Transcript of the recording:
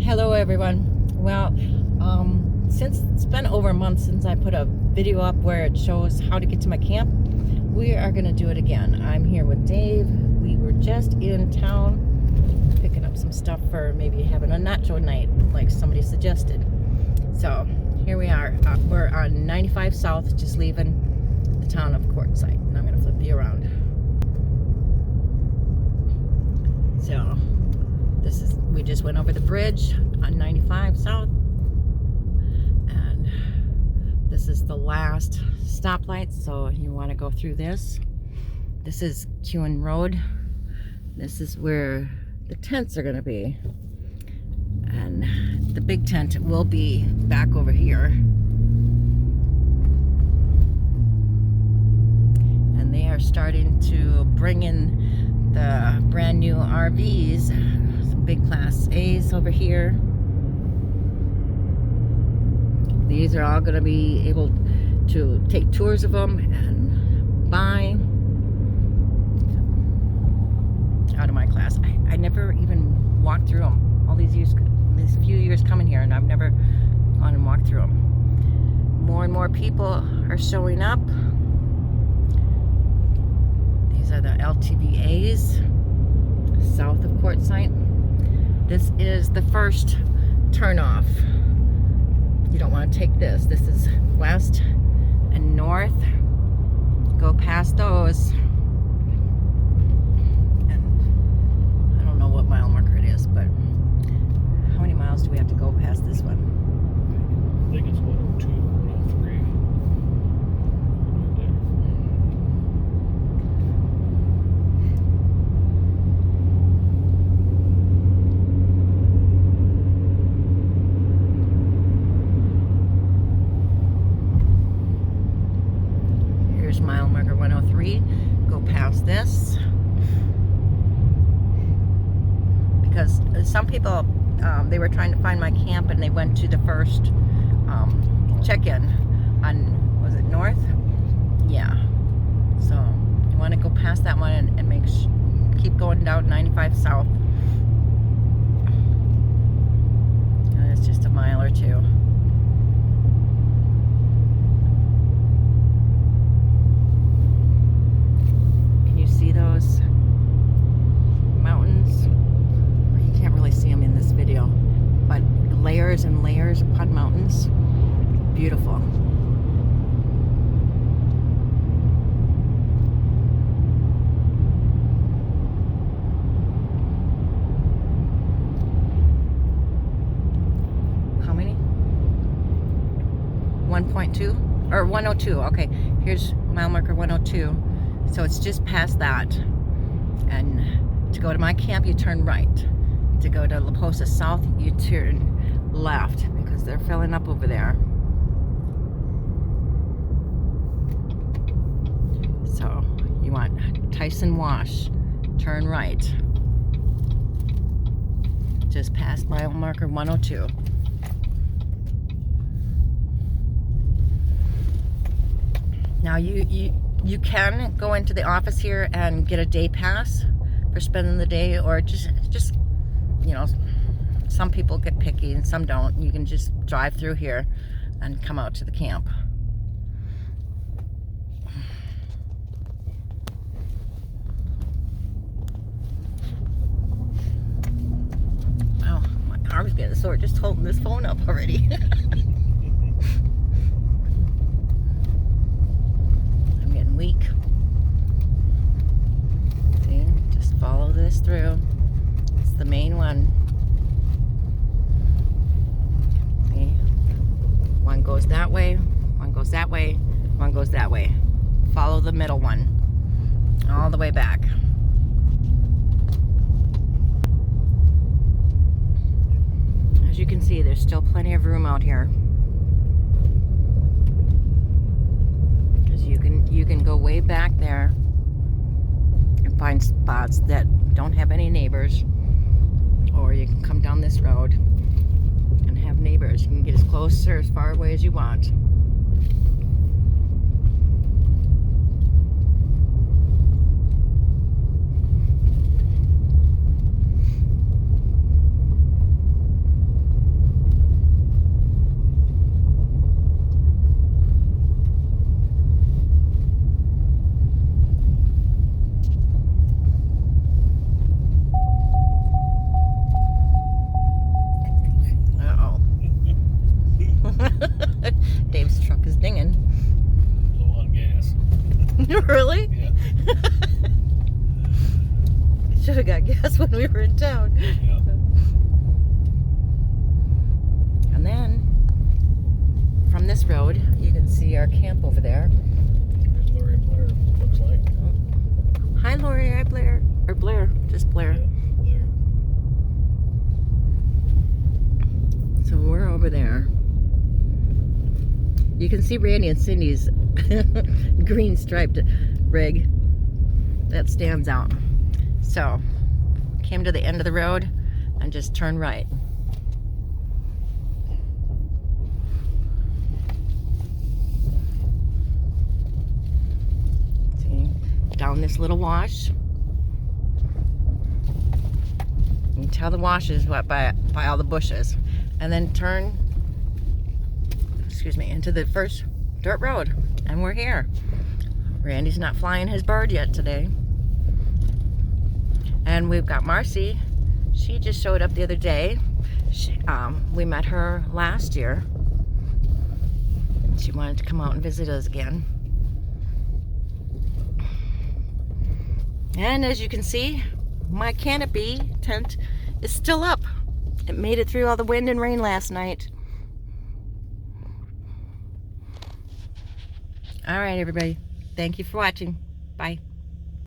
Hello everyone. Well, since it's been over a month since I put a video up where it shows how to get to my camp, we are going to do it again. I'm here with Dave. We were just in town picking up some stuff for maybe having a nacho night like somebody suggested. So here we are. We're on 95 South, just leaving the town of Quartzsite. And I'm going to flip you around. So we just went over the bridge on 95 South, and this is the last stoplight, so you want to go through this. This is Kewen Road. This is where the tents are going to be, and the big tent will be back over here. And they are starting to bring in the brand new RVs, some big Class A's over here. These are all going to be able to take tours of them and buy. Out of my class, I never even walked through them. All these few years coming here, and I've never gone and walked through them. More and more people are showing up. These are the LTVAs south of Quartzsite. This is the first turnoff. You don't want to take this. This is west and north. Go past those. And I don't know what mile marker it is, but how many miles do we have to go past this one? I think it's 102, 103. Mile marker 103. Go past this, because some people they were trying to find my camp and they went to the first check-in on, was it north? Yeah. So you want to go past that one and keep going down 95 South. And it's just a mile or two. See those mountains? You can't really see them in this video, but layers and layers upon mountains. Beautiful. How many? 1.2 or 102. Okay, here's mile marker 102. So it's just past that. And to go to my camp, you turn right. To go to La Posa South, you turn left, because they're filling up over there. So you want Tyson Wash, turn right. Just past mile marker 102. Now you can go into the office here and get a day pass for spending the day, or just you know, some people get picky and some don't. You can just drive through here and come out to the camp. Wow, my arm's getting sore just holding this phone up already. Week. See, just follow this through. It's the main one. See, one goes that way, one goes that way, one goes that way. Follow the middle one all the way back. As you can see, there's still plenty of room out here. You can go way back there and find spots that don't have any neighbors, or you can come down this road and have neighbors. You can get as close or as far away as you want. Really? Yeah. Should have got gas when we were in town. Yeah. And then from this road, you can see our camp over there. There's Lori and Blair, looks like. Hi, Lori. Hi, Blair. Or Blair. Just Blair. Yeah, Blair. So we're over there. You can see Randy and Cindy's green striped rig. That stands out. So, came to the end of the road and just turned right. See, down this little wash. You can tell the wash is what by all the bushes. And then turn, excuse me, into the first dirt road. And we're here. Randy's not flying his bird yet today. And we've got Marcy. She just showed up the other day. We met her last year. She wanted to come out and visit us again. And as you can see, my canopy tent is still up. It made it through all the wind and rain last night. All right, everybody. Thank you for watching. Bye.